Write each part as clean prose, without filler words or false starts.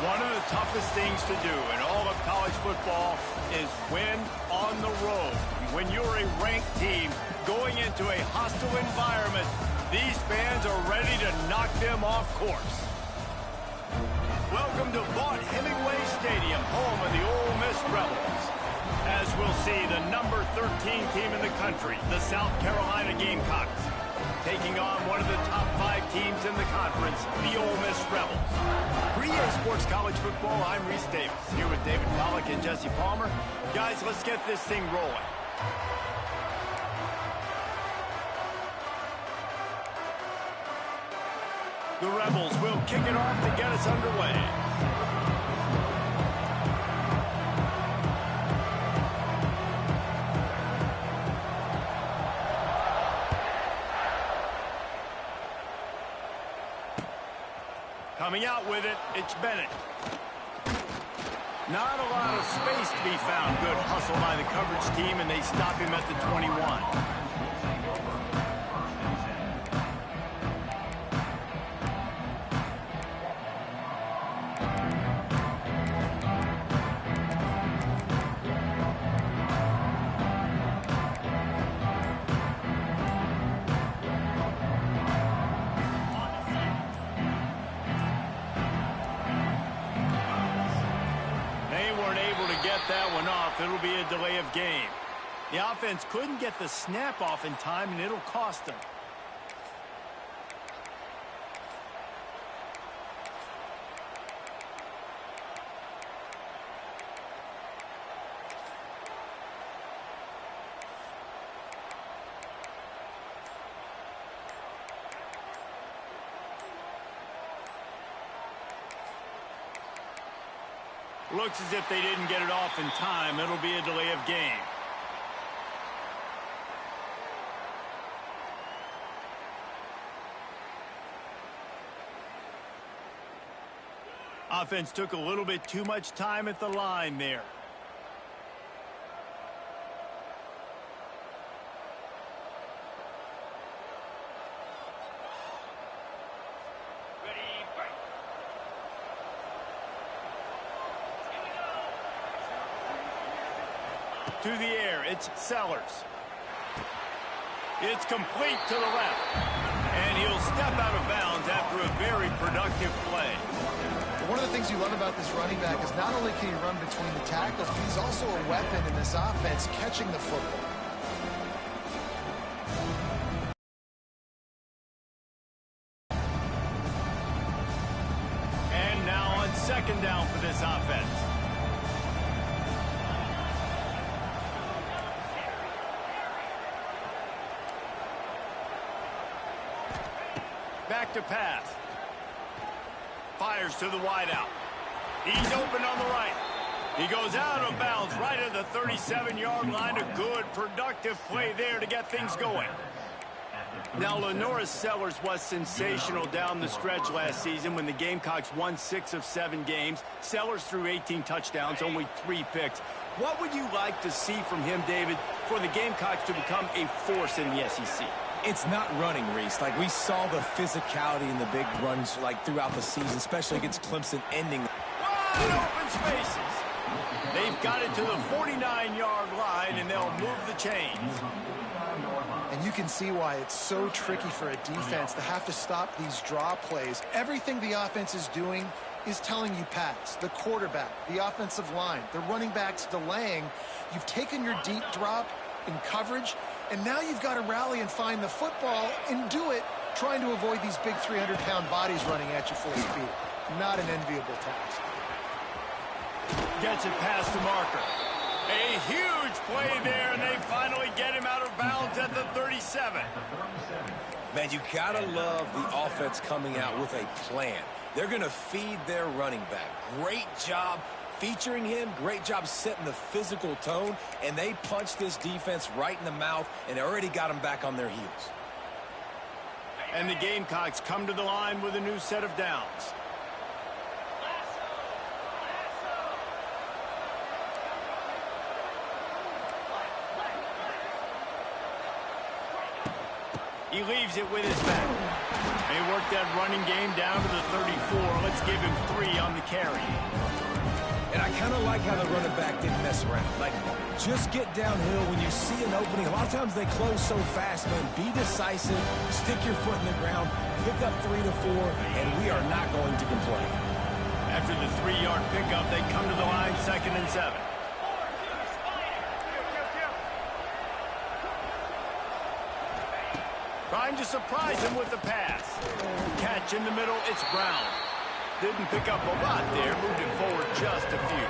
One of the toughest things to do in all of college football is win on the road. When you're a ranked team going into a hostile environment, these fans are ready to knock them off course. Welcome to Vaught Hemingway Stadium, home of the Ole Miss Rebels. As we'll see, the number 13 team in the country, the South Carolina Gamecocks, taking on one of the top 5 teams in the conference, the Ole Miss Rebels. For EA Sports College Football, I'm Reese Davis, here with David Pollack and Jesse Palmer. Guys, let's get this thing rolling. The Rebels will kick it off to get us underway. Coming out with it, it's Bennett. Not a lot of space to be found. Good hustle by the coverage team, and they stop him at the 21. That one off. It'll be a delay of game. The offense couldn't get the snap off in time, and it'll cost them. Looks as if they didn't get it off in time. It'll be a delay of game. Offense took a little bit too much time at the line there. To the air, it's Sellers. It's complete to the left. And he'll step out of bounds after a very productive play. One of the things you love about this running back is not only can he run between the tackles, but he's also a weapon in this offense, catching the football. And now on second down for this offense. Back to pass. Fires to the wideout. He's open on the right. He goes out of bounds right at the 37-yard line. A good, productive play there to get things going. Now, Lenoris Sellers was sensational down the stretch last season when the Gamecocks won 6 of 7 games. Sellers threw 18 touchdowns, only 3 picks. What would you like to see from him, David, for the Gamecocks to become a force in the SEC? It's not running, Reese. Like, we saw the physicality in the big runs, like, throughout the season, especially against Clemson ending. Wide open spaces. They've got it to the 49-yard line, and they'll move the chains. And you can see why it's so tricky for a defense to have to stop these draw plays. Everything the offense is doing is telling you pass. The quarterback, the offensive line, the running backs delaying. You've taken your deep drop in coverage, and now you've got to rally and find the football and do it trying to avoid these big 300-pound bodies running at you full speed. Not an enviable task. Gets it past the marker. A huge play there, and they finally get him out of bounds at the 37. Man, you gotta love the offense coming out with a plan. They're gonna feed their running back. Great job featuring him, great job setting the physical tone, and they punched this defense right in the mouth and already got them back on their heels. And the Gamecocks come to the line with a new set of downs. He leaves it with his back. They work that running game down to the 34. Let's give him 3 on the carry. And I kind of like how the running back didn't mess around. Like, just get downhill when you see an opening. A lot of times they close so fast, man. Be decisive, stick your foot in the ground, pick up 3 to 4, and we are not going to complain. After the 3-yard pickup, they come to the line, 2nd and 7. Trying to surprise him with the pass. Catch in the middle, it's Brown. Didn't pick up a lot there, moved it forward just a few.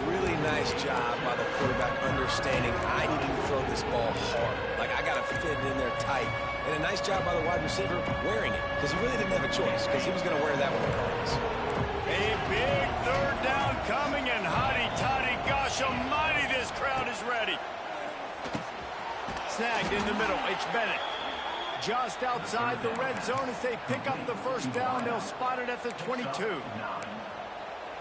Really nice job by the quarterback understanding I need to throw this ball hard. Like, I got to fit it in there tight. And a nice job by the wide receiver wearing it, because he really didn't have a choice, because he was going to wear that one regardless. A big 3rd down coming, and hotty-toddy, gosh almighty, this crowd is ready. Snagged in the middle, it's Bennett. Just outside the red zone as they pick up the 1st down. They'll spot it at the 22.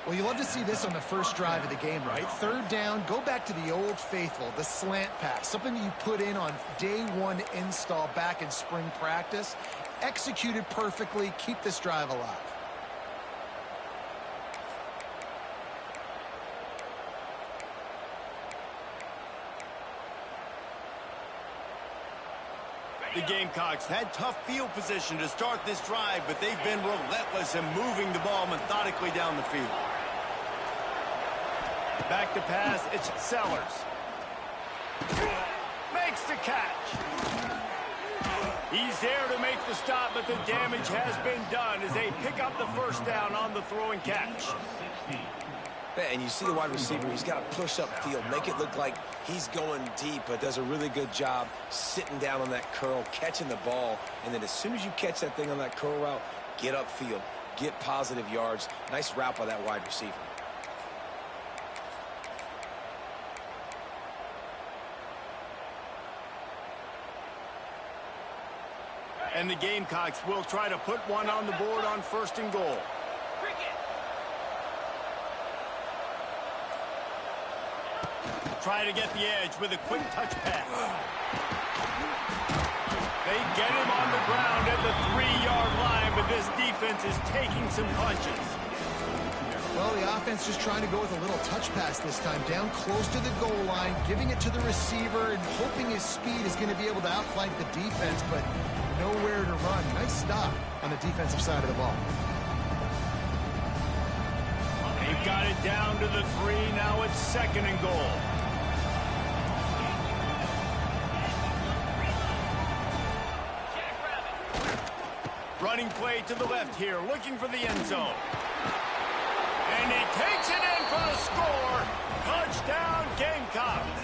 Well, you love to see this on the first drive of the game, right? 3rd down, go back to the old faithful, the slant pass, something you put in on day 1 install back in spring practice. Executed perfectly, keep this drive alive. The Gamecocks had tough field position to start this drive, but they've been relentless in moving the ball methodically down the field. Back to pass, it's Sellers. Makes the catch. He's there to make the stop, but the damage has been done as they pick up the 1st down on the throw and catch. And you see the wide receiver, he's got to push up field, make it look like he's going deep, but does a really good job sitting down on that curl, catching the ball, and then as soon as you catch that thing on that curl route, get upfield, get positive yards. Nice route by that wide receiver. And the Gamecocks will try to put one on the board on 1st and goal. Try to get the edge with a quick touch pass. They get him on the ground at the 3-yard line, but this defense is taking some punches. Well, the offense just trying to go with a little touch pass this time, down close to the goal line, giving it to the receiver and hoping his speed is going to be able to outflank the defense, but nowhere to run. Nice stop on the defensive side of the ball. They've got it down to the 3. Now it's 2nd and goal. Running play to the left here, looking for the end zone. And he takes it in for the score. Touchdown, Gamecocks.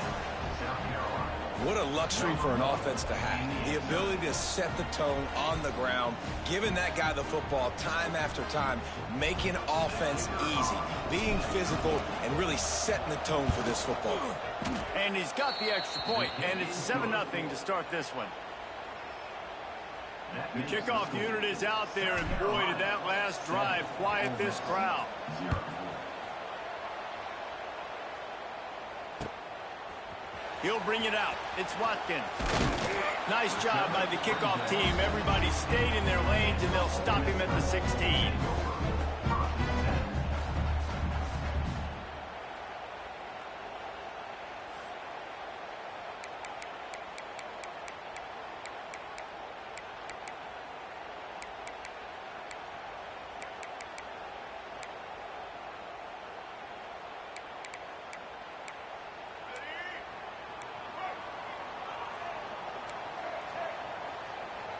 What a luxury for an offense to have. The ability to set the tone on the ground, giving that guy the football time after time, making offense easy, being physical, and really setting the tone for this football game. And he's got the extra point, and it's 7-0 to start this one. The kickoff unit is out there, and boy, did that last drive quiet this crowd. He'll bring it out. It's Watkins. Nice job by the kickoff team. Everybody stayed in their lanes, and they'll stop him at the 16.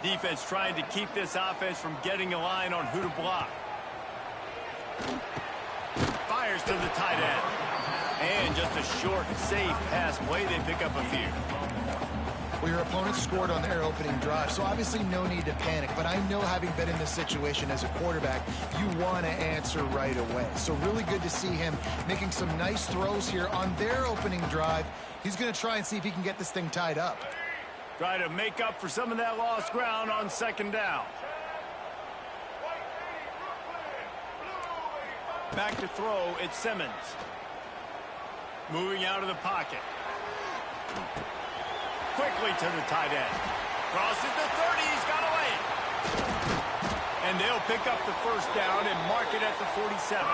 Defense trying to keep this offense from getting a line on who to block. Fires to the tight end. And just a short, safe pass play. They pick up a few. Well, your opponent scored on their opening drive, so obviously no need to panic. But I know, having been in this situation as a quarterback, you want to answer right away. So really good to see him making some nice throws here on their opening drive. He's going to try and see if he can get this thing tied up. Try to make up for some of that lost ground on 2nd down. Back to throw, it's Simmons. Moving out of the pocket. Quickly to the tight end. Crosses the 30. He's got away. And they'll pick up the first down and mark it at the 47.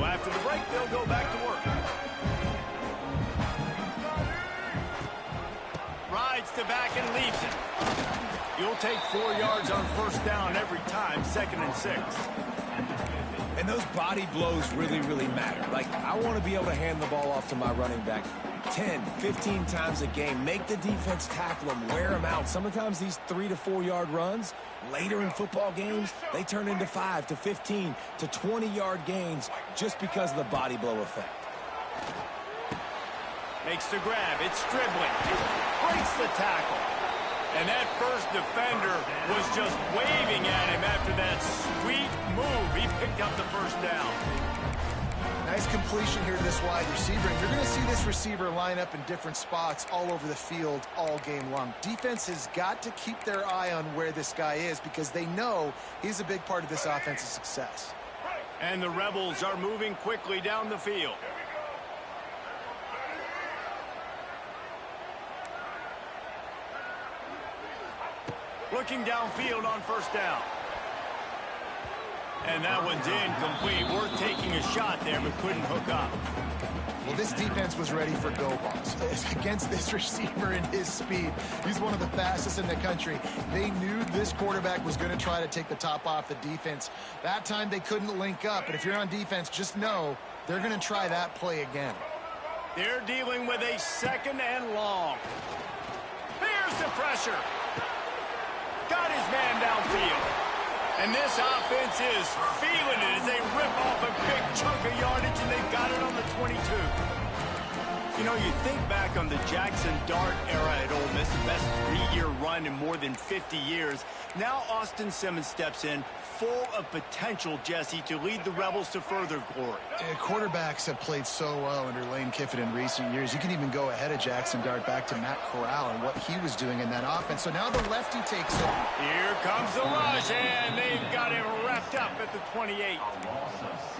After the break, they'll go back to work. Rides to back and leaves it. You'll take 4 yards on first down every time, 2nd and 6. And those body blows really, really matter. Like, I want to be able to hand the ball off to my running back 10, 15 times a game. Make the defense tackle them, wear them out. Sometimes these 3 to 4 yard runs, later in football games, they turn into 5 to 15 to 20 yard gains just because of the body blow effect. Makes the grab. It's dribbling. Breaks the tackle. And that first defender was just waving at him after that sweet move. He picked up the first down. Nice completion here to this wide receiver. And you're going to see this receiver line up in different spots all over the field all game long. Defense has got to keep their eye on where this guy is because they know he's a big part of this offense's success. And the Rebels are moving quickly down the field. Looking downfield on first down. And that one's incomplete. Worth taking a shot there, but couldn't hook up. Well, this defense was ready for go balls. Against this receiver and his speed, he's one of the fastest in the country. They knew this quarterback was going to try to take the top off the defense. That time they couldn't link up, but if you're on defense, just know they're going to try that play again. They're dealing with a 2nd and long. Here's the pressure. Got his man downfield. And this offense is feeling it as they rip off a big chunk of yardage, and they've got it on the 22. You know, you think back on the Jackson Dart era at Ole Miss, the best 3-year run in more than 50 years. Now Austin Simmons steps in, full of potential, Jesse, to lead the Rebels to further glory. Quarterbacks have played so well under Lane Kiffin in recent years. You can even go ahead of Jackson Dart back to Matt Corral and what he was doing in that offense. So now the lefty takes over. Here comes the rush, and they've got him wrapped up at the 28.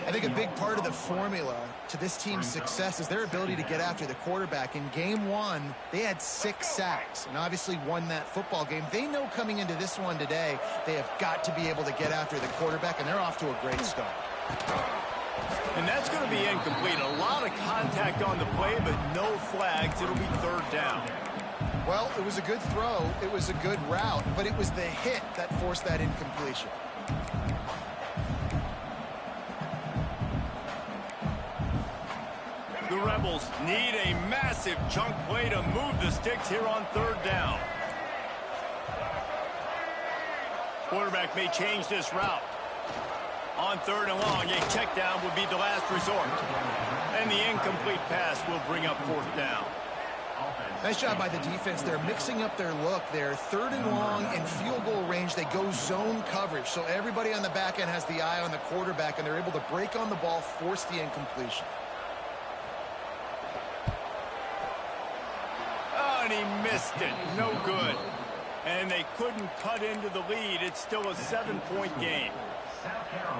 I think a big part of the formula to this team's success is their ability to get after the quarterback. In game 1, they had 6 sacks and obviously won that football game. They know coming into this one today, they have got to be able to get after the quarterback, and they're off to a great start. And that's going to be incomplete. A lot of contact on the play, but no flags. It'll be 3rd down. Well, it was a good throw. It was a good route, but it was the hit that forced that incompletion. The Rebels need a massive chunk play to move the sticks here on 3rd down. Quarterback may change this route. On 3rd and long, a check down would be the last resort. And the incomplete pass will bring up 4th down. Nice job by the defense. They're mixing up their look there. 3rd and long in field goal range. They go zone coverage. So everybody on the back end has the eye on the quarterback, and they're able to break on the ball, force the incompletion. Oh, and he missed it. No good. And they couldn't cut into the lead. It's still a 7-point game.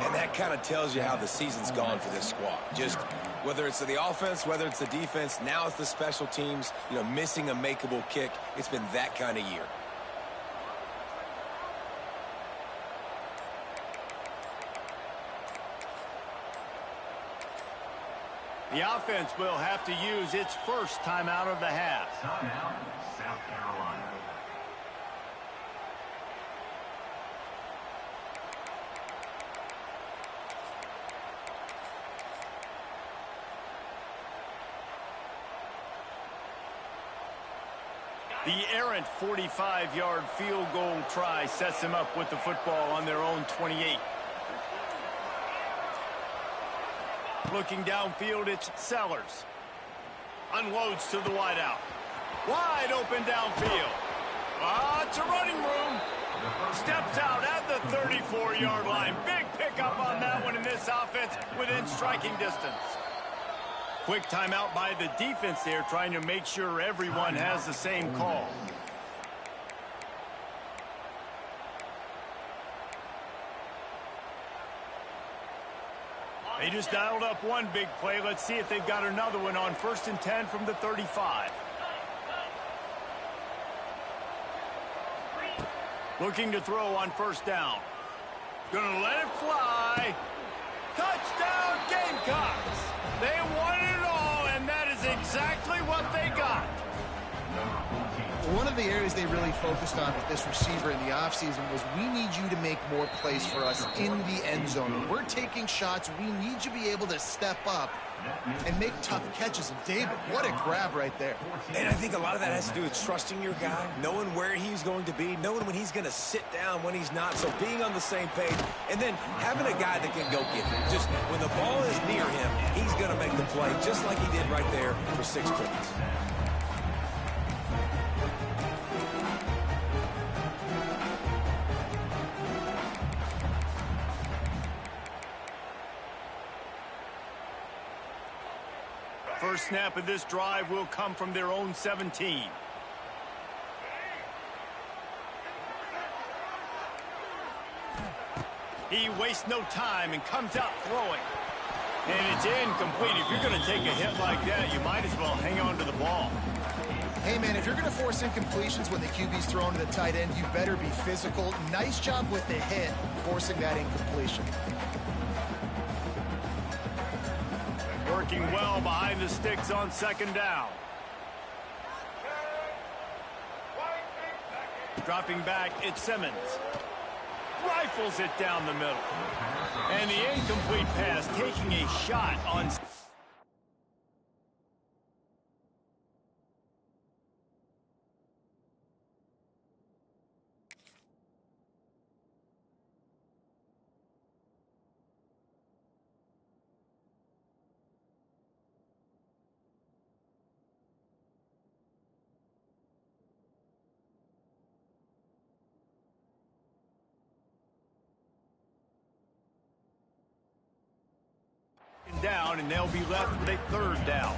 And that kind of tells you how the season's gone for this squad. Just whether it's the offense, whether it's the defense, now it's the special teams, you know, missing a makeable kick. It's been that kind of year. The offense will have to use its first timeout of the half. Timeout, South Carolina. The errant 45-yard field goal try sets them up with the football on their own 28. Looking downfield, it's Sellers. Unloads to the wideout. Wide open downfield. Lots of running room. Steps out at the 34-yard line. Big pickup on that one in this offense within striking distance. Quick timeout by the defense there, trying to make sure everyone has the same call. They just dialed up one big play. Let's see if they've got another one on 1st and 10 from the 35. Looking to throw on 1st down. Gonna let it fly. Touchdown, Gamecocks! They won it all, and that is exactly what they got. One of the areas they really focused on with this receiver in the offseason was we need you to make more plays for us in the end zone. When we're taking shots, we need you to be able to step up and make tough catches. And David, what a grab right there. And I think a lot of that has to do with trusting your guy, knowing where he's going to be, knowing when he's going to sit down, when he's not. So being on the same page, and then having a guy that can go get it. Just when the ball is near him, he's going to make the play, just like he did right there for 6 points. First snap of this drive will come from their own 17. He wastes no time and comes out throwing. And it's incomplete. If you're going to take a hit like that, you might as well hang on to the ball. Hey, man, if you're going to force incompletions when the QB's thrown to the tight end, you better be physical. Nice job with the hit, forcing that incompletion. Working well behind the sticks on 2nd down. Dropping back, it's Simmons. Rifles it down the middle. And the incomplete pass taking a shot on... down, and they'll be left with a 3rd down.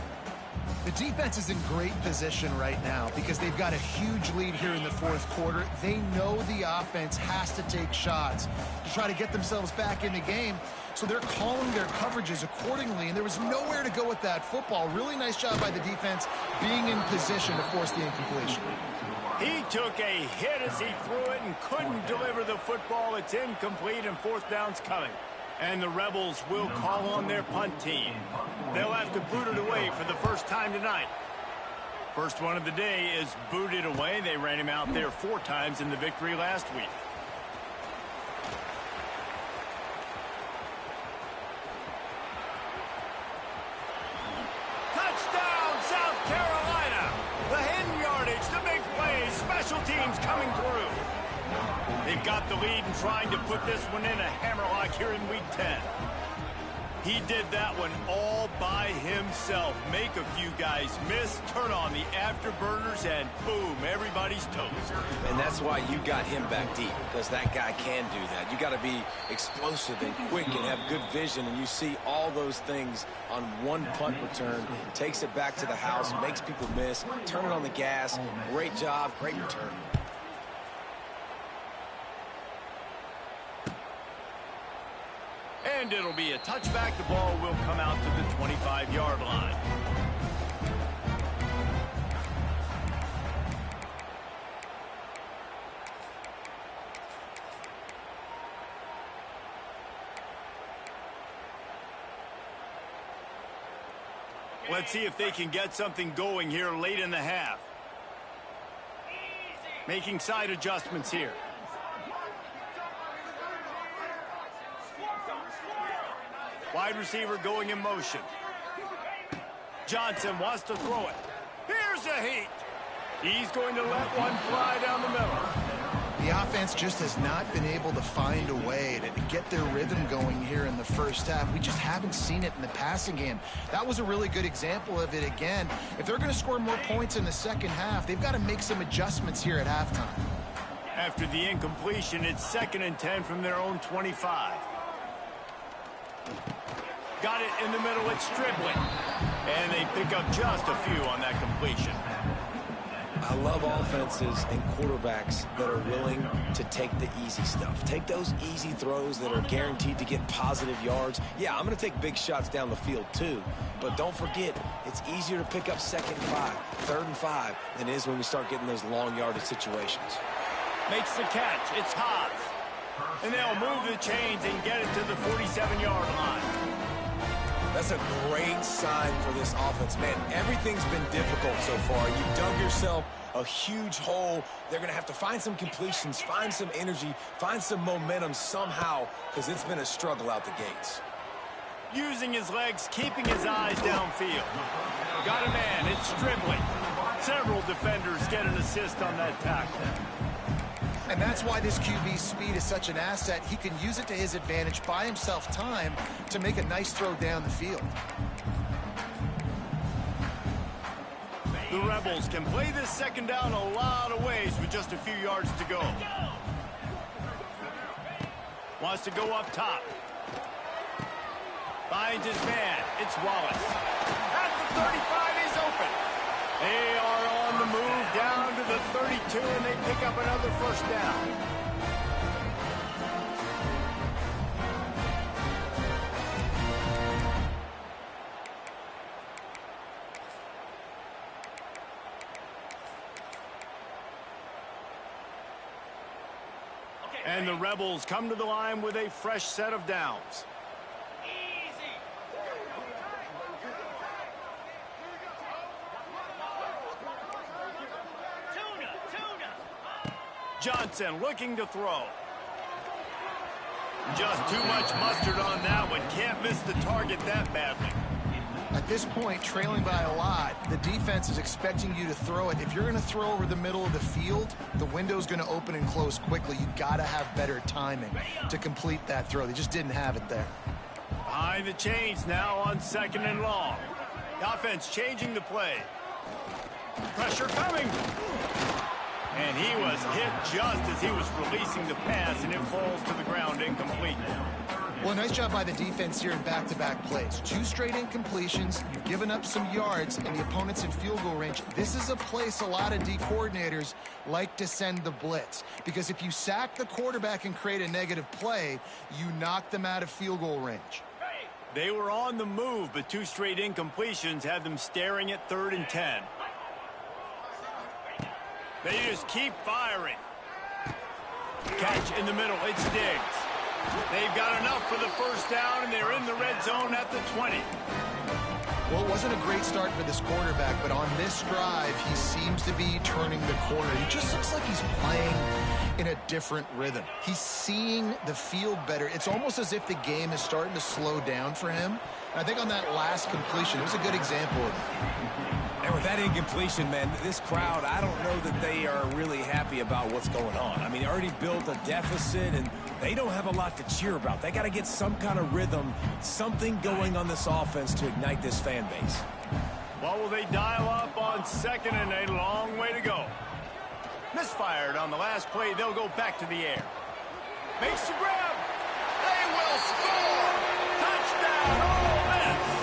The defense is in great position right now because they've got a huge lead here in the 4th quarter. They know the offense has to take shots to try to get themselves back in the game, so they're calling their coverages accordingly, and there was nowhere to go with that football. Really nice job by the defense being in position to force the incompletion. He took a hit as he threw it and couldn't deliver the football. It's incomplete, and 4th down's coming. And the Rebels will call on their punt team. They'll have to boot it away for the first time tonight. First one of the day is booted away. They ran him out there 4 times in the victory last week. Touchdown, South Carolina! The hidden yardage, the big plays, special teams coming through. They've got the lead and trying to put this one in a hammerlock here in Week 10. He did that one all by himself. Make a few guys miss, turn on the afterburners, and boom, everybody's toast. And that's why you got him back deep, because that guy can do that. You got to be explosive and quick and have good vision, and you see all those things on one punt return. Takes it back to the house, makes people miss, turn it on the gas. Great job, great return. And it'll be a touchback. The ball will come out to the 25-yard line. Let's see if they can get something going here late in the half. Making side adjustments here. Wide receiver going in motion. Johnson wants to throw it. Here's a heat. He's going to let one fly down the middle. The offense just has not been able to find a way to get their rhythm going here in the first half. We just haven't seen it in the passing game. That was a really good example of it again. If they're going to score more points in the second half, they've got to make some adjustments here at halftime. After the incompletion, it's 2nd and 10 from their own 25. Got it in the middle, it's Stribling. And they pick up just a few on that completion. I love offenses and quarterbacks that are willing to take the easy stuff. Take those easy throws that are guaranteed to get positive yards. Yeah, I'm going to take big shots down the field too. But don't forget, it's easier to pick up 2nd and 5, 3rd and 5 than it is when we start getting those long yardage situations. Makes the catch. It's Haas. And they'll move the chains and get it to the 47-yard line. That's a great sign for this offense. Man, everything's been difficult so far. You dug yourself a huge hole. They're going to have to find some completions, find some energy, find some momentum somehow, because it's been a struggle out the gates. Using his legs, keeping his eyes downfield. Got a man. It's Stribling. Several defenders get an assist on that tackle. And that's why this QB's speed is such an asset. He can use it to his advantage, buy himself time to make a nice throw down the field. The Rebels can play this 2nd down a lot of ways with just a few yards to go. Wants to go up top. Finds his man. It's Wallace. At the 35, he's open. They are on the move down to the 32, and they pick up another 1st down. And the Rebels come to the line with a fresh set of downs. Johnson looking to throw. Just too much mustard on that one. Can't miss the target that badly. At this point, trailing by a lot, the defense is expecting you to throw it. If you're going to throw over the middle of the field, the window's going to open and close quickly. You've got to have better timing to complete that throw. They just didn't have it there. Behind the chains now on 2nd and long. The offense changing the play. Pressure coming. And he was hit just as he was releasing the pass, and it falls to the ground incomplete. Well, nice job by the defense here in back-to-back plays. 2 straight incompletions. You've given up some yards, and the opponent's in field goal range. This is a place a lot of D coordinators like to send the blitz, because if you sack the quarterback and create a negative play, you knock them out of field goal range. They were on the move, but 2 straight incompletions had them staring at 3rd and 10. They just keep firing. Catch in the middle. It's Diggs. They've got enough for the 1st down, and they're in the red zone at the 20. Well, it wasn't a great start for this quarterback, but on this drive, he seems to be turning the corner. He just looks like he's playing in a different rhythm. He's seeing the field better. It's almost as if the game is starting to slow down for him. And I think on that last completion, it was a good example of it. And with that incompletion, man, this crowd, I don't know that they are really happy about what's going on. I mean, they already built a deficit, and they don't have a lot to cheer about. They got to get some kind of rhythm, something going on this offense to ignite this fan base. Well, will they dial up on 2nd and a long way to go? Misfired on the last play. They'll go back to the air. Makes the grab. They will score. Touchdown, Ole Miss.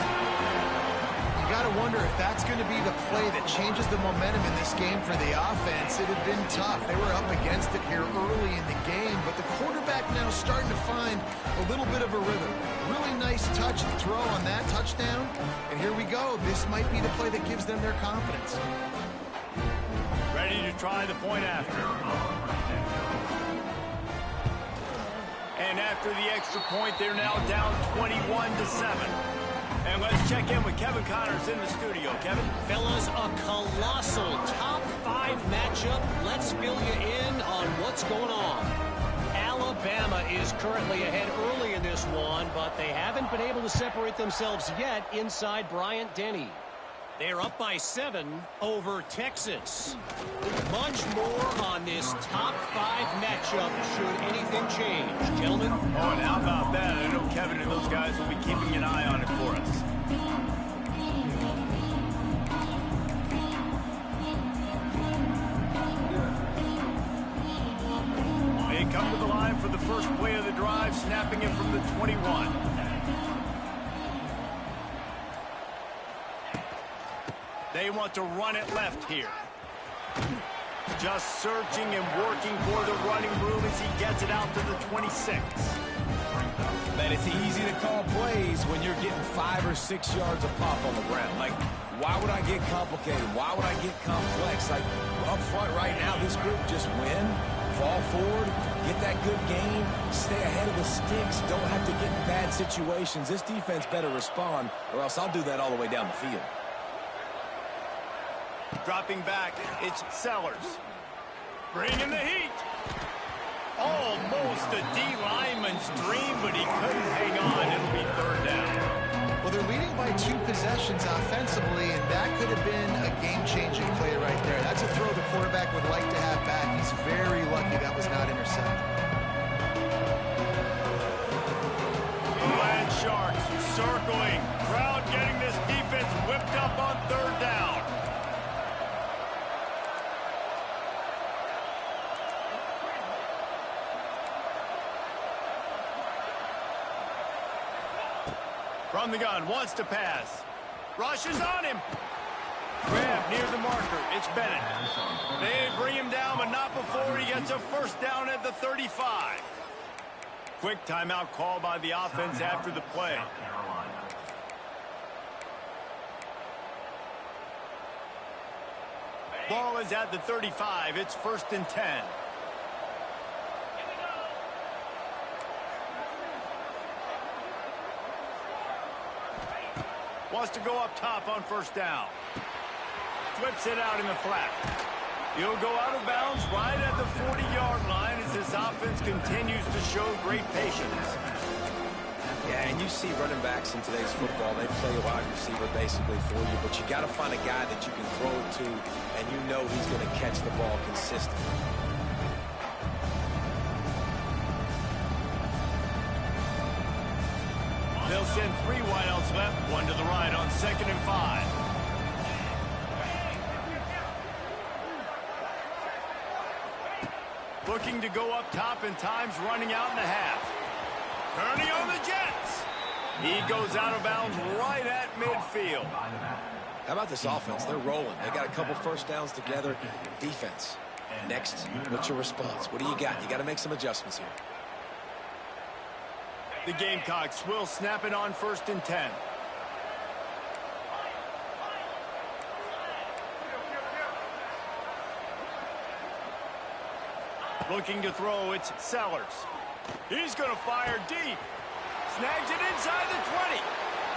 Got to wonder if that's going to be the play that changes the momentum in this game for the offense. It had been tough. They were up against it here early in the game, but the quarterback now starting to find a little bit of a rhythm. Really nice touch and throw on that touchdown. And here we go. This might be the play that gives them their confidence. Ready to try the point after. And after the extra point, they're now down 21-7. And let's check in with Kevin Connors in the studio. Kevin? Fellas, a colossal top 5 matchup. Let's fill you in on what's going on. Alabama is currently ahead early in this one, but they haven't been able to separate themselves yet inside Bryant-Denny. They're up by 7 over Texas. Much more on this top 5 matchup should anything change. Gentlemen? Oh, and how about that? I know Kevin and those guys will be keeping an eye on it for us. They come to the line for the first play of the drive, snapping it from the 21. They want to run it left here. Just searching and working for the running room as he gets it out to the 26. Man, it's easy to call plays when you're getting 5 or 6 yards a pop on the ground. Like, why would I get complicated? Why would I get complex? Like, up front right now, this group just win, fall forward, get that good gain, stay ahead of the sticks, don't have to get in bad situations. This defense better respond, or else I'll do that all the way down the field. Dropping back, it's Sellers. Bringing the heat. Almost a D-lineman's dream, but he couldn't hang on. It'll be third down. Well, they're leading by 2 possessions offensively, and that could have been a game-changing play right there. That's a throw the quarterback would like to have back. He's very lucky that was not intercepted. The Land Sharks circling. Crowd getting this defense whipped up on third down. From the gun, wants to pass. Rushes on him. Grab near the marker. It's Bennett. They bring him down, but not before he gets a first down at the 35. Quick timeout call by the offense after the play. Ball is at the 35. It's 1st and 10. Wants to go up top on first down. Flips it out in the flat. He'll go out of bounds right at the 40-yard line as this offense continues to show great patience. Yeah, and you see running backs in today's football, they play a wide receiver basically for you, but you got to find a guy that you can throw it to, and you know he's going to catch the ball consistently. They'll send 3 wideouts left, 1 to the right on 2nd and 5. Looking to go up top, and time's running out in the half. Turning on the Jets. He goes out of bounds right at midfield. How about this offense? They're rolling. They got a couple first downs together. Defense. Next, what's your response? What do you got? You got to make some adjustments here. The Gamecocks will snap it on 1st and 10. Looking to throw, it's Sellers. He's going to fire deep. Snags it inside the 20.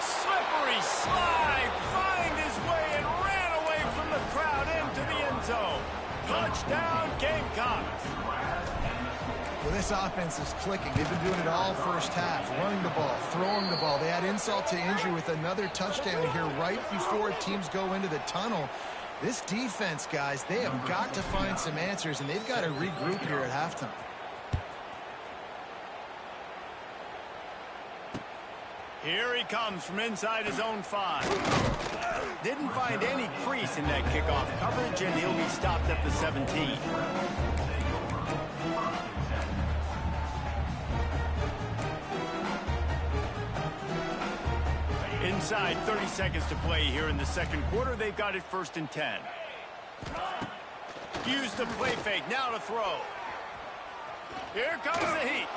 Slippery slide. Find his way and ran away from the crowd into the end zone. Touchdown, Gamecocks. Well, this offense is clicking. They've been doing it all first half. Running the ball, throwing the ball. They add insult to injury with another touchdown here right before teams go into the tunnel. This defense, guys, they have got to find some answers, and they've got to regroup here at halftime. Here he comes from inside his own 5. Didn't find any crease in that kickoff coverage, and he'll be stopped at the 17. Inside 30 seconds to play here in the second quarter. They've got it 1st and 10. Use the play fake. Now to throw. Here comes the heat.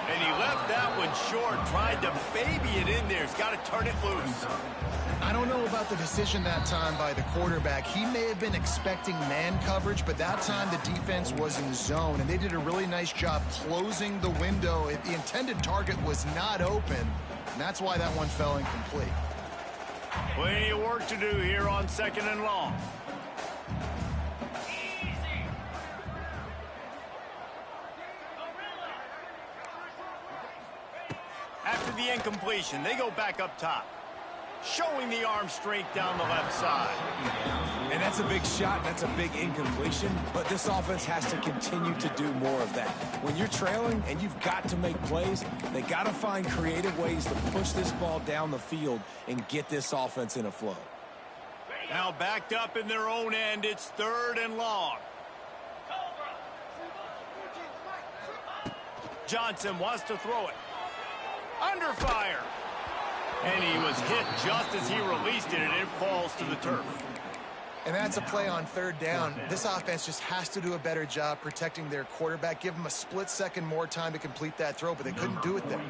And he left that one short. Tried to baby it in there. He's got to turn it loose. I don't know about the decision that time by the quarterback. He may have been expecting man coverage, but that time the defense was in zone, and they did a really nice job closing the window. The intended target was not open, and that's why that one fell incomplete. Plenty of work to do here on 2nd and long. After the incompletion, they go back up top. showing the arm strength down the left side. And that's a big shot, and that's a big incompletion, but this offense has to continue to do more of that. When you're trailing and you've got to make plays, they got to find creative ways to push this ball down the field and get this offense in a flow. Now backed up in their own end, it's 3rd and long. Johnson wants to throw it. Under fire. And he was hit just as he released it, and it falls to the turf. And that's a play on 3rd down. This offense just has to do a better job protecting their quarterback. Give them a split second more time to complete that throw, but they couldn't do it there.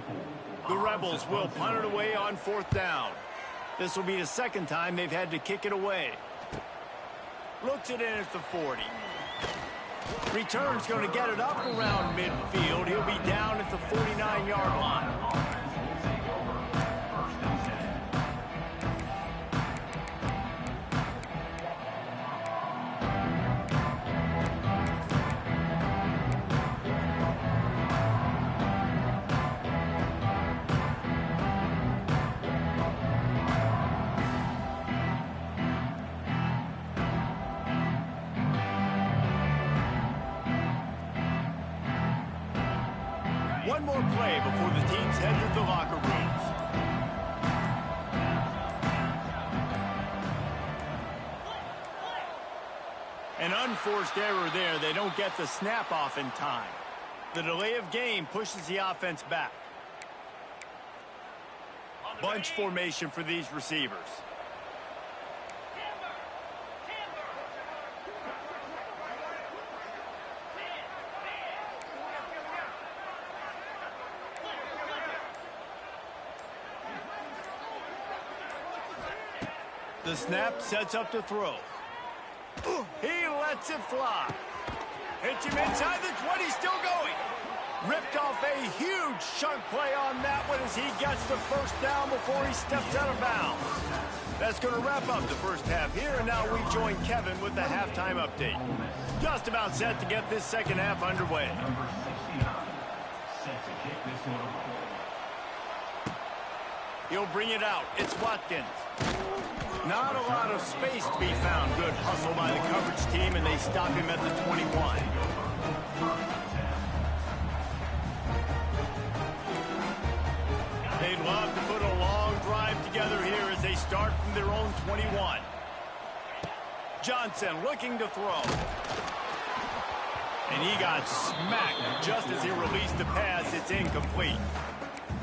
The Rebels will punt it away on 4th down. This will be the 2nd time they've had to kick it away. Looks it in at the 40. Return's going to get it up around midfield. He'll be down at the 49-yard line. One more play before the teams head to the locker rooms. An unforced error there. They don't get the snap off in time. The delay of game pushes the offense back. Bunch formation for these receivers. The snap sets up to throw. He lets it fly. Hits him inside the 20, still going. Ripped off a huge chunk play on that one as he gets the 1st down before he steps out of bounds. That's going to wrap up the first half here, and now we join Kevin with the halftime update. Just about set to get this 2nd half underway. Number 69, set to kick this one off. He'll bring it out. It's Watkins. Not a lot of space to be found. Good hustle by the coverage team, and they stop him at the 21. They'd love to put a long drive together here as they start from their own 21. Johnson looking to throw. And he got smacked just as he released the pass. It's incomplete.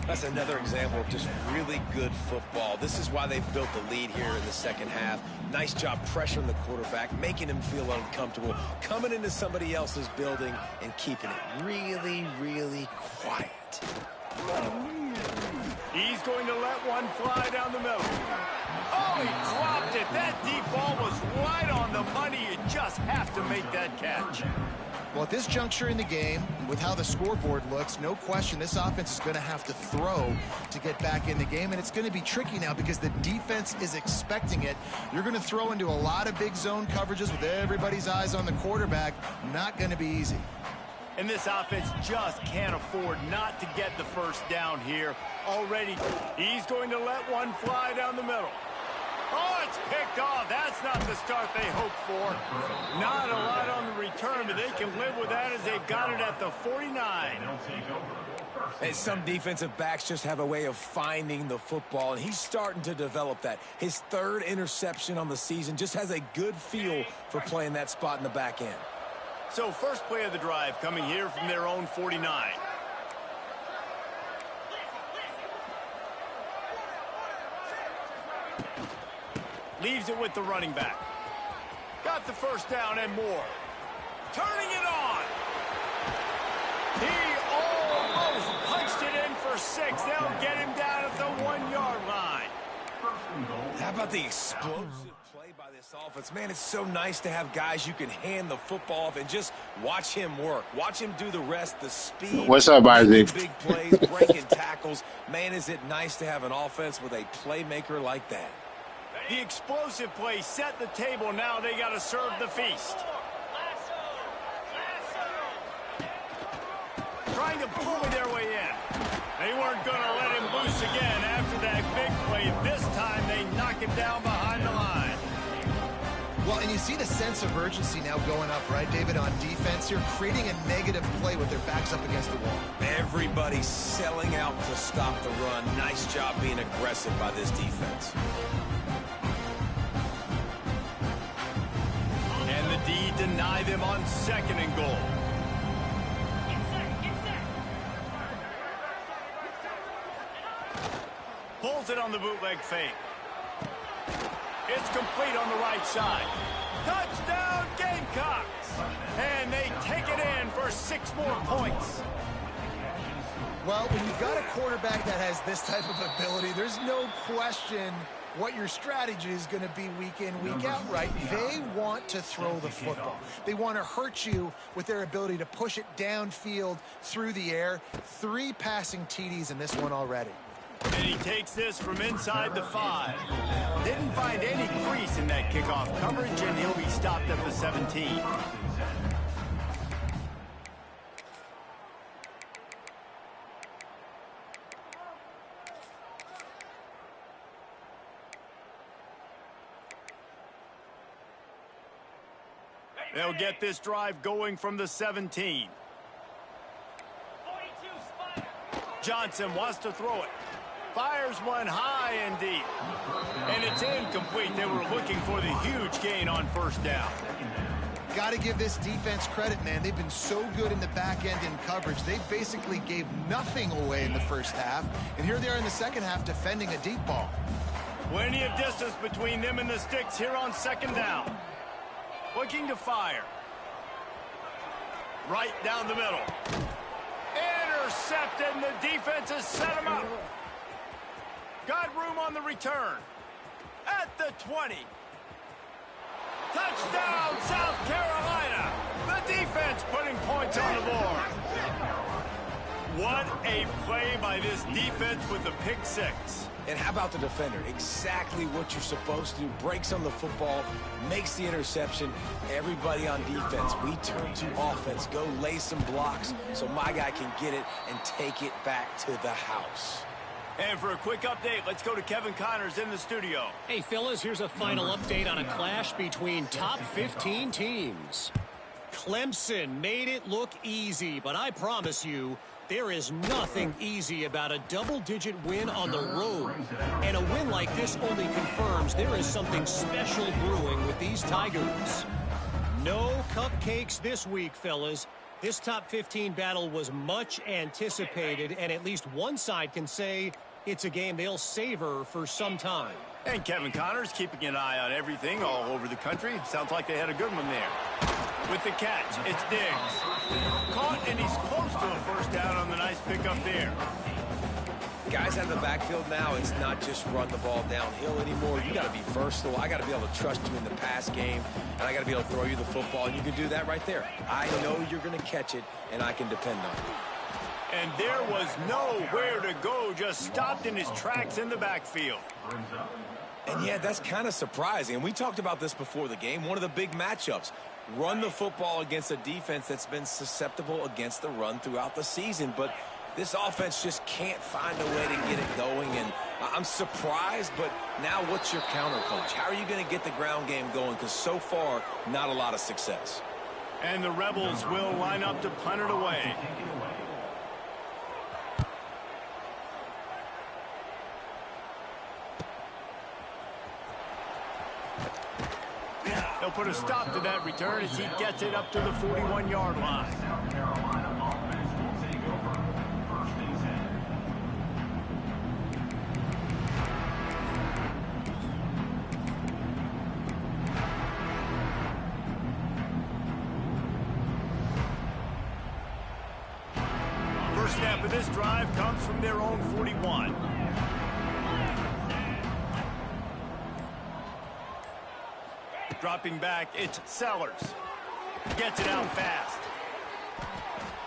That's another example of just really good football. This is why they've built the lead here in the 2nd half. Nice job pressuring the quarterback, making him feel uncomfortable, coming into somebody else's building and keeping it really, really quiet. He's going to let one fly down the middle. Oh, he dropped it. That deep ball was right on the money. You just have to make that catch. Well, at this juncture in the game, with how the scoreboard looks, no question this offense is going to have to throw to get back in the game, and it's going to be tricky now because the defense is expecting it. You're going to throw into a lot of big zone coverages with everybody's eyes on the quarterback. Not going to be easy. And this offense just can't afford not to get the 1st down here. Already, he's going to let one fly down the middle. Oh, it's picked off. That's not the start they hoped for. Not a lot on the return, but they can live with that as they've got it at the 49. And some defensive backs just have a way of finding the football, and he's starting to develop that. His 3rd interception on the season, just has a good feel for playing that spot in the back end. So first play of the drive coming here from their own 49. Leaves it with the running back. Got the 1st down and more. Turning it on. He almost punched it in for 6. They'll get him down at the 1-yard line. How about the explosive play by this offense? Man, it's so nice to have guys you can hand the football off and just watch him work. Watch him do the rest, the speed. What's up, Isaac? Big plays, breaking tackles. Man, is it nice to have an offense with a playmaker like that. The explosive play set the table. Now they got to serve the feast. Trying to pull their way in. They weren't going to let him loose again after that big play. This time they second down behind the line. Well, and you see the sense of urgency now going up, right, David, on defense. You're creating a negative play with their backs up against the wall. Everybody's selling out to stop the run. Nice job being aggressive by this defense. And the D deny them on second and goal. Pulls it on the bootleg fake. It's complete on the right side. Touchdown, Gamecocks! And they take it in for 6 more points. Well, when you've got a quarterback that has this type of ability, there's no question what your strategy is going to be week in, week out, right? They want to throw the football. They want to hurt you with their ability to push it downfield through the air. 3 passing TDs in this one already. And he takes this from inside the 5. Didn't find any crease in that kickoff coverage, and he'll be stopped at the 17. They'll get this drive going from the 17. Johnson wants to throw it. Fires one high and deep. And it's incomplete. They were looking for the huge gain on first down. Got to give this defense credit, man. They've been so good in the back end in coverage. They basically gave nothing away in the first half. And here they are in the second half defending a deep ball. Plenty of distance between them and the sticks here on second down. Looking to fire. Right down the middle. Intercepted, and the defense has set him up. Got room on the return. At the 20. Touchdown, South Carolina. The defense putting points on the board. What a play by this defense with the pick 6. And how about the defender? Exactly what you're supposed to do. Breaks on the football, makes the interception. Everybody on defense, we turn to offense. Go lay some blocks so my guy can get it and take it back to the house. And for a quick update, let's go to Kevin Connors in the studio. Hey, fellas, here's a final update on a clash between top 15 teams. Clemson made it look easy, but I promise you, there is nothing easy about a double-digit win on the road. And a win like this only confirms there is something special brewing with these Tigers. No cupcakes this week, fellas. This top 15 battle was much anticipated, and at least one side can say it's a game they'll savor for some time. And Kevin Connors keeping an eye on everything all over the country. Sounds like they had a good one there. With the catch, it's Diggs. Caught, and he's close to a first down on the nice pickup there. Guys out of the backfield now, it's not just run the ball downhill anymore. You got to be versatile. I got to be able to trust you in the pass game, and I got to be able to throw you the football, and you can do that right there. I know you're going to catch it, and I can depend on it. And there was nowhere to go, just stopped in his tracks in the backfield. And yeah, that's kind of surprising. And we talked about this before the game. One of the big matchups. Run the football against a defense that's been susceptible against the run throughout the season. But this offense just can't find a way to get it going. And I'm surprised, but now what's your counterpunch? How are you going to get the ground game going? Because so far, not a lot of success. And the Rebels will line up to punt it away. They'll put a stop to that return as he gets it up to the 41-yard line. First snap of this drive comes from their own 41. Dropping back, it's Sellers. Gets it out fast.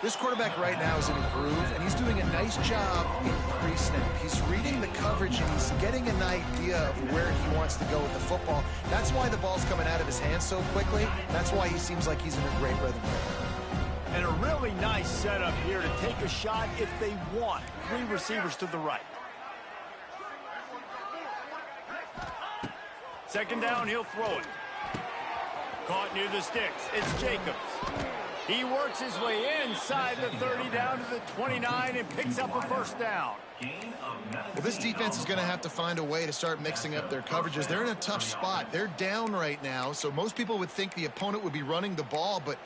This quarterback right now is in a groove, and he's doing a nice job in pre-snap. He's reading the coverage, and he's getting an idea of where he wants to go with the football. That's why the ball's coming out of his hands so quickly. That's why he seems like he's in a great rhythm. And a really nice setup here to take a shot if they want. 3 receivers to the right. Second down, he'll throw it. Caught near the sticks. It's Jacobs. He works his way inside the 30 down to the 29 and picks up a first down. Well, this defense is going to have to find a way to start mixing up their coverages. They're in a tough spot. They're down right now, so most people would think the opponent would be running the ball, but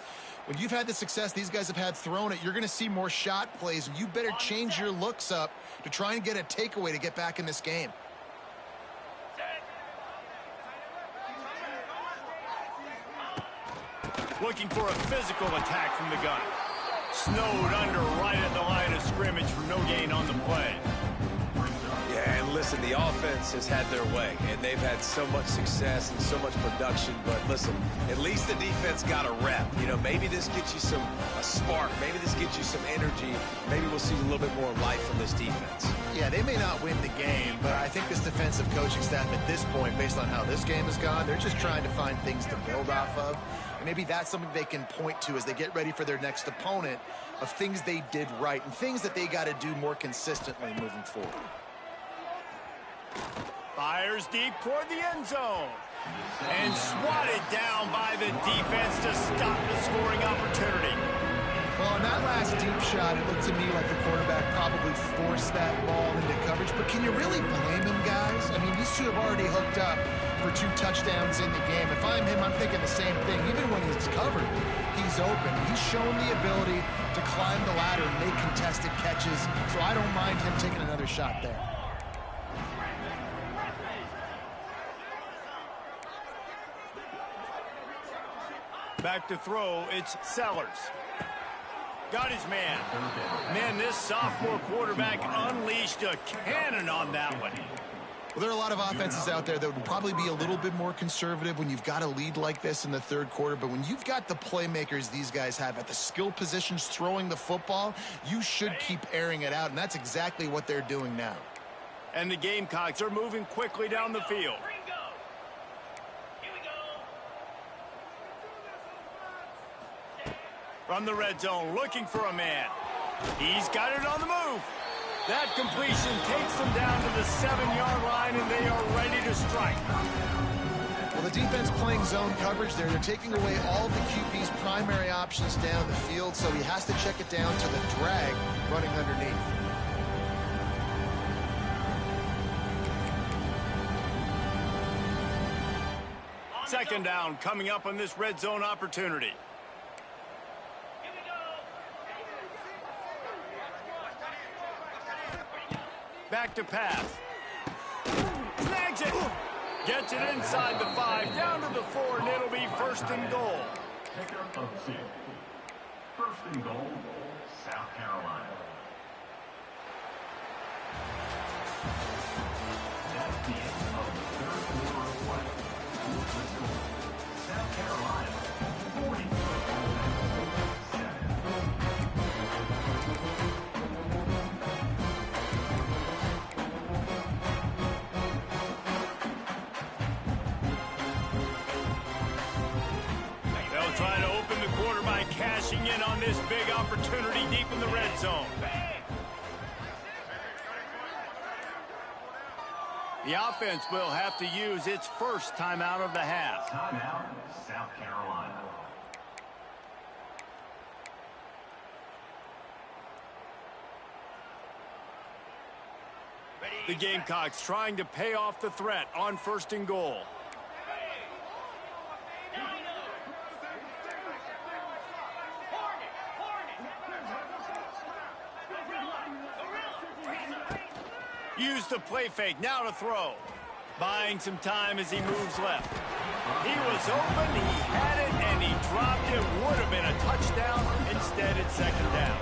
when you've had the success these guys have had throwing it, you're going to see more shot plays, and you better change your looks up to try and get a takeaway to get back in this game. Looking for a physical attack from the gun. Snowed under right at the line of scrimmage for no gain on the play. Yeah, and listen, the offense has had their way, and they've had so much success and so much production. But listen, at least the defense got a rep. You know, maybe this gets you a spark. Maybe this gets you some energy. Maybe we'll see a little bit more life from this defense. Yeah, they may not win the game, but I think this defensive coaching staff at this point, based on how this game has gone, they're just trying to find things to build off of. And maybe that's something they can point to as they get ready for their next opponent, of things they did right and things that they got to do more consistently moving forward. Fires deep toward the end zone. And swatted down by the defense to stop the scoring opportunity. Well, on that last deep shot, it looked to me like the quarterback probably forced that ball into coverage. But can you really blame him, guys? I mean, these two have already hooked up for 2 touchdowns in the game. If I'm him, I'm thinking the same thing. Even when he's covered, he's open. He's shown the ability to climb the ladder and make contested catches. So I don't mind him taking another shot there. Back to throw, it's Sellers. Got his man. Man, this sophomore quarterback unleashed a cannon on that one. Well, there are a lot of offenses out there that would probably be a little bit more conservative when you've got a lead like this in the third quarter. But when you've got the playmakers these guys have at the skill positions throwing the football, you should keep airing it out. And that's exactly what they're doing now. And the Gamecocks are moving quickly down the field. From the red zone, looking for a man. He's got it on the move. That completion takes them down to the 7-yard line, and they are ready to strike. Well, the defense playing zone coverage there. They're taking away all the QB's primary options down the field, so he has to check it down to the drag running underneath. Second down coming up on this red zone opportunity. Back to pass. Snags it. Gets it inside the 5, down to the 4, and it'll be first and goal. Pickup of 6. First and goal, South Carolina. That's the end of the third quarter of play. The score, South Carolina, 40. Try to open the quarter by cashing in on this big opportunity deep in the red zone. The offense will have to use its first timeout of the half. Timeout, South Carolina. The Gamecocks trying to pay off the threat on first and goal. Use the play fake, now to throw. Buying some time as he moves left. He was open, he had it, and he dropped it. Would have been a touchdown. Instead, it's second down.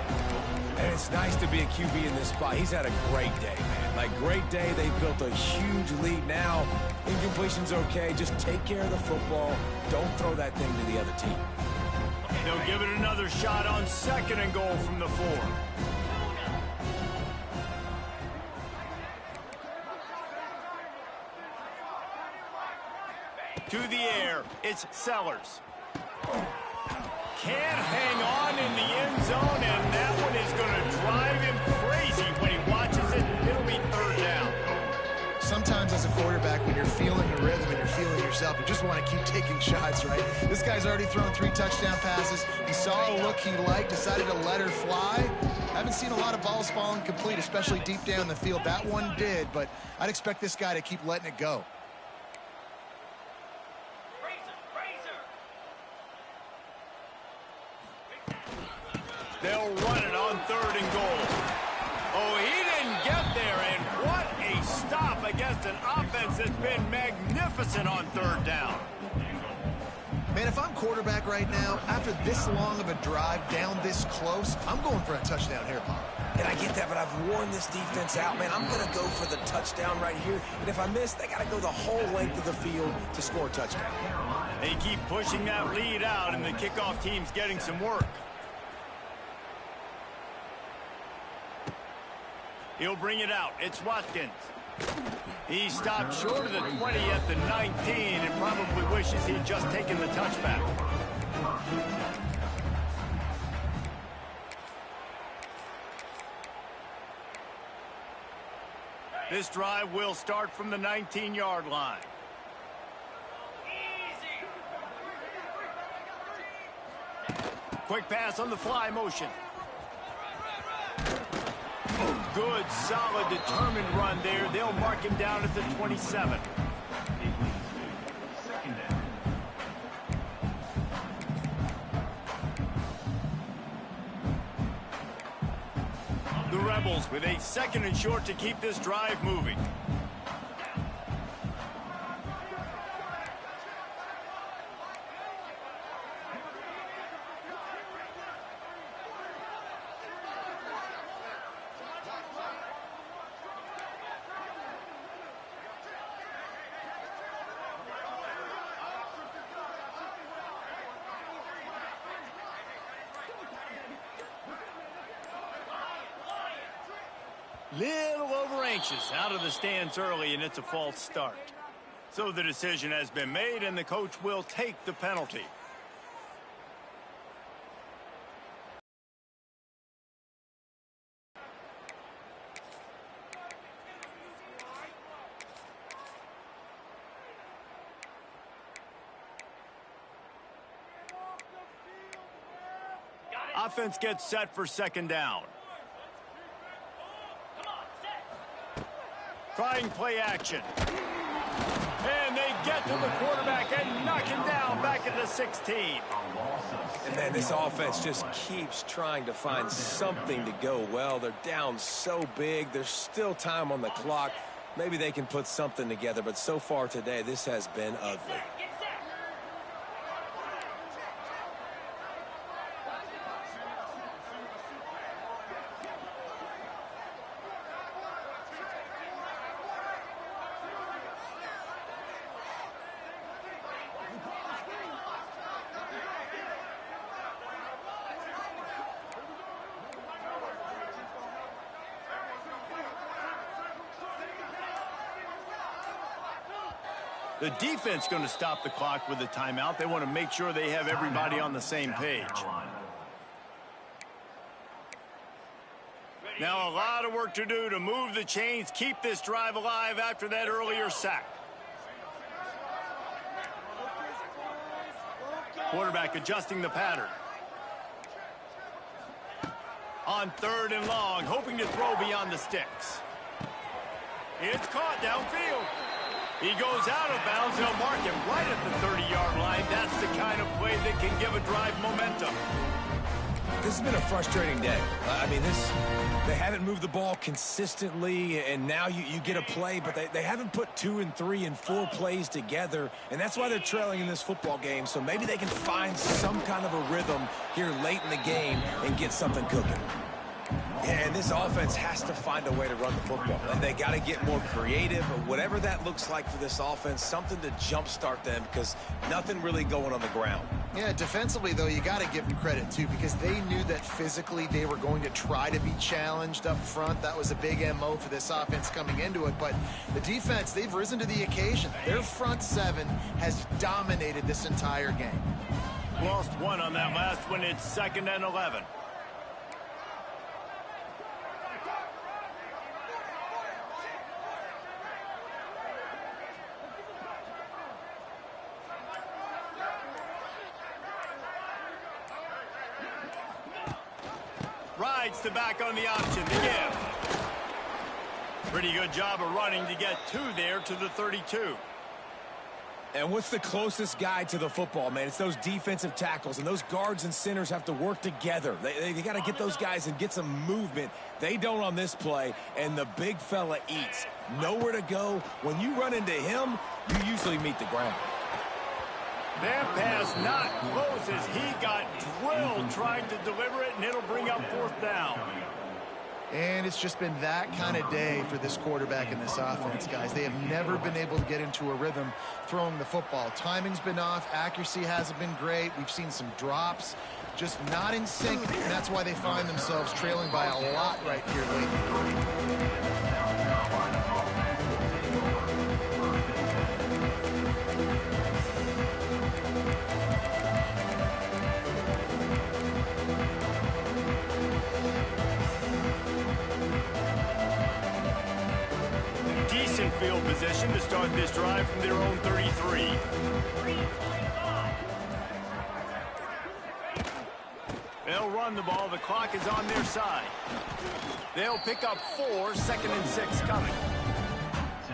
And it's nice to be a QB in this spot. He's had a great day, man. Like, great day. They've built a huge lead now. Incompletion's okay. Just take care of the football. Don't throw that thing to the other team. They'll give it another shot on second and goal from the 4. To the air, it's Sellers. Can't hang on in the end zone, and that one is going to drive him crazy when he watches it. It'll be third down. Sometimes as a quarterback, when you're feeling the rhythm and you're feeling yourself. You just want to keep taking shots, right? This guy's already thrown 3 touchdown passes. He saw a look he liked, decided to let her fly. Haven't seen a lot of balls falling complete, especially deep down the field. That one did, but I'd expect this guy to keep letting it go. They'll run it on 3rd and goal. Oh, he didn't get there, and what a stop against an offense that's been magnificent on 3rd down. Man, if I'm quarterback right now, after this long of a drive down this close, I'm going for a touchdown here, Bob. And I get that, but I've worn this defense out, man. I'm going to go for the touchdown right here. And if I miss, they got to go the whole length of the field to score a touchdown. They keep pushing that lead out, and the kickoff team's getting some work. He'll bring it out. It's Watkins. He stopped short of the 20 at the 19 and probably wishes he'd just taken the touchback. This drive will start from the 19-yard line. Quick pass on the fly motion. Good, solid, determined run there. They'll mark him down at the 27. The Rebels with a 2nd and short to keep this drive moving. Little over anxious out of the stands early, and it's a false start. So the decision has been made, and the coach will take the penalty. Offense gets set for 2nd down. Trying play action. And they get to the quarterback and knock him down back at the 16. And then this offense just keeps trying to find something to go well. They're down so big. There's still time on the clock. Maybe they can put something together, but so far today, this has been ugly. The defense going to stop the clock with a timeout. They want to make sure they have everybody on the same page. Now a lot of work to do to move the chains, keep this drive alive after that earlier sack. Quarterback adjusting the pattern. On 3rd and long, hoping to throw beyond the sticks. It's caught downfield. He goes out of bounds. They'll mark him right at the 30-yard line. That's the kind of play that can give a drive momentum. This has been a frustrating day. I mean, they haven't moved the ball consistently, and now you get a play, but they haven't put 2 and 3 and 4 plays together, and that's why they're trailing in this football game. So maybe they can find some kind of a rhythm here late in the game and get something cooking. And this offense has to find a way to run the football. And they got to get more creative, or whatever that looks like for this offense, something to jumpstart them, because nothing really going on the ground. Yeah, defensively, though, you got to give them credit, too, because they knew that physically they were going to try to be challenged up front. That was a big MO for this offense coming into it. But the defense, they've risen to the occasion. Their front 7 has dominated this entire game. Lost 1 on that last one. It's 2nd and 11. bites the back on the option to give. Pretty good job of running to get 2 there to the 32. And what's the closest guy to the football, man? It's those defensive tackles, and those guards and centers have to work together. They got to get those guys and get some movement. They don't on this play, and the big fella eats. Nowhere to go. When you run into him, you usually meet the ground. That pass not close as he got drilled trying to deliver it, and it'll bring up 4th down. And it's just been that kind of day for this quarterback and this offense, guys. They have never been able to get into a rhythm throwing the football. Timing's been off. Accuracy hasn't been great. We've seen some drops, just not in sync, and that's why they find themselves trailing by a lot right here lately. Decent field position to start this drive from their own 33. They'll run the ball. The clock is on their side. They'll pick up 4, 2nd and 6 coming.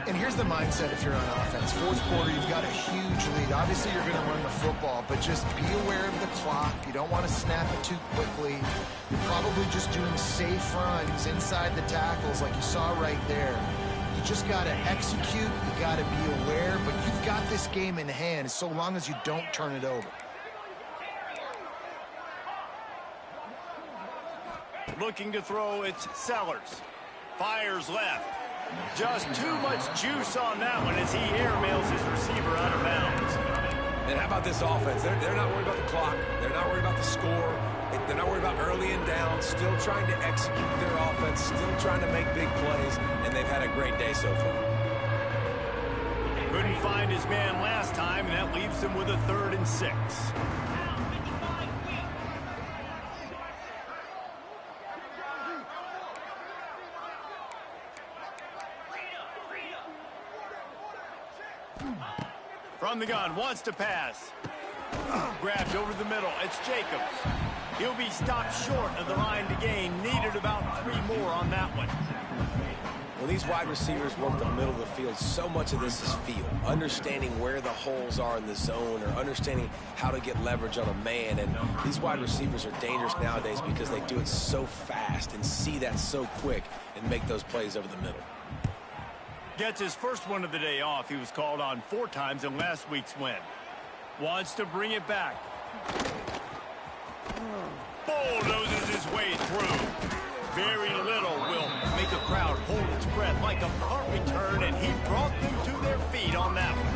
And here's the mindset if you're on offense. 4th quarter, you've got a huge lead. Obviously, you're going to run the football, but just be aware of the clock. You don't want to snap it too quickly. You're probably just doing safe runs inside the tackles like you saw right there. You just got to execute. You got to be aware, but you've got this game in hand so long as you don't turn it over. Looking to throw, it's Sellers. Fires left. Just too much juice on that one as he airmails his receiver out of bounds. And how about this offense? They're not worried about the clock. They're not worried about the score. They're not worried about early and down. Still trying to execute their offense. Still trying to make big plays. And they've had a great day so far. Couldn't find his man last time, and that leaves him with a 3rd and 6. From the gun, wants to pass. Grabbed over the middle. It's Jacobs. He'll be stopped short of the line to gain. Needed about 3 more on that one. When these wide receivers work the middle of the field, so much of this is feel. Understanding where the holes are in the zone or understanding how to get leverage on a man. And these wide receivers are dangerous nowadays because they do it so fast and see that so quick and make those plays over the middle. Gets his first one of the day off. He was called on 4 times in last week's win. Wants to bring it back. Bulldozes his way through. Very little will make a crowd hold its breath like a punt return, and he brought them to their feet on that one.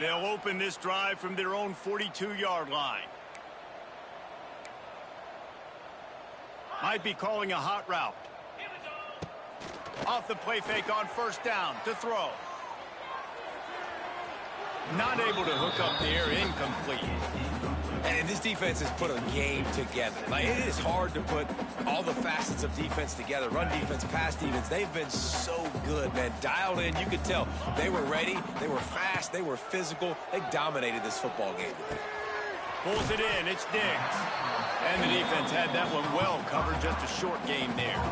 They'll open this drive from their own 42-yard line. Might be calling a hot route. Off the play fake on 1st down to throw. Not able to hook up there, incomplete. And this defense has put a game together. Like, it is hard to put all the facets of defense together. Run defense, pass defense. They've been so good, man. Dialed in. You could tell they were ready. They were fast. They were physical. They dominated this football game today. Pulls it in. It's Diggs. And the defense had that one well covered. Just a short game there.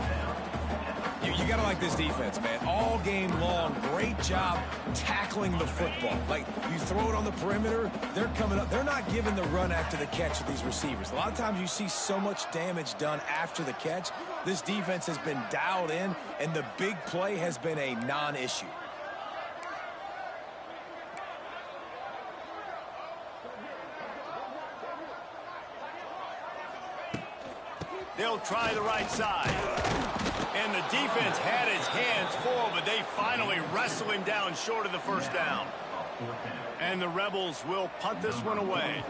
You got to like this defense, man. All game long, great job tackling the football. Like, you throw it on the perimeter, they're coming up. They're not giving the run after the catch with these receivers. A lot of times you see so much damage done after the catch. This defense has been dialed in, and the big play has been a non-issue. They'll try the right side. And the defense had his hands full, but they finally wrestle him down short of the 1st down. And the Rebels will punt this one away.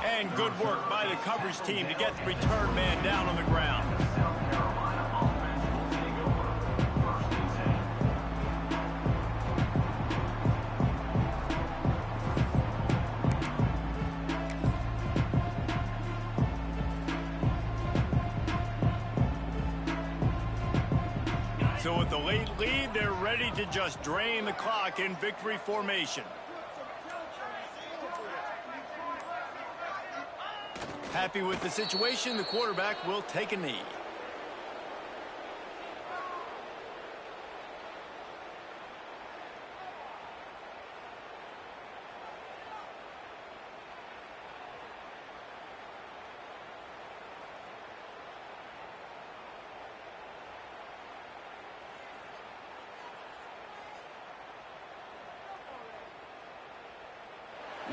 And good work by the coverage team to get the return man down on the ground. So with the late lead, they're ready to just drain the clock in victory formation. Happy with the situation, the quarterback will take a knee.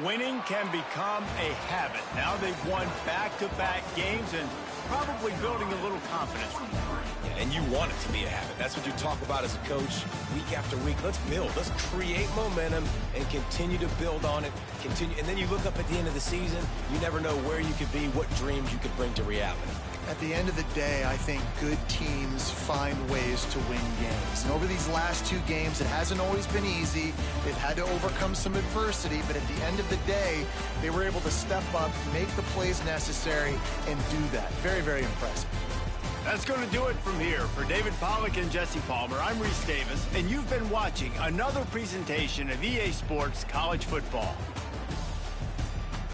Winning can become a habit. Now they've won back-to-back games and probably building a little confidence from that. Yeah, and you want it to be a habit. That's what you talk about as a coach week after week. Let's build. Let's create momentum and continue to build on it. And then you look up at the end of the season, you never know where you could be, what dreams you could bring to reality. At the end of the day, I think good teams find ways to win games. And over these last two games, it hasn't always been easy. They've had to overcome some adversity, but at the end of the day, they were able to step up, make the plays necessary, and do that. Very, very impressive. That's going to do it from here. For David Pollack and Jesse Palmer, I'm Reese Davis, and you've been watching another presentation of EA Sports College Football.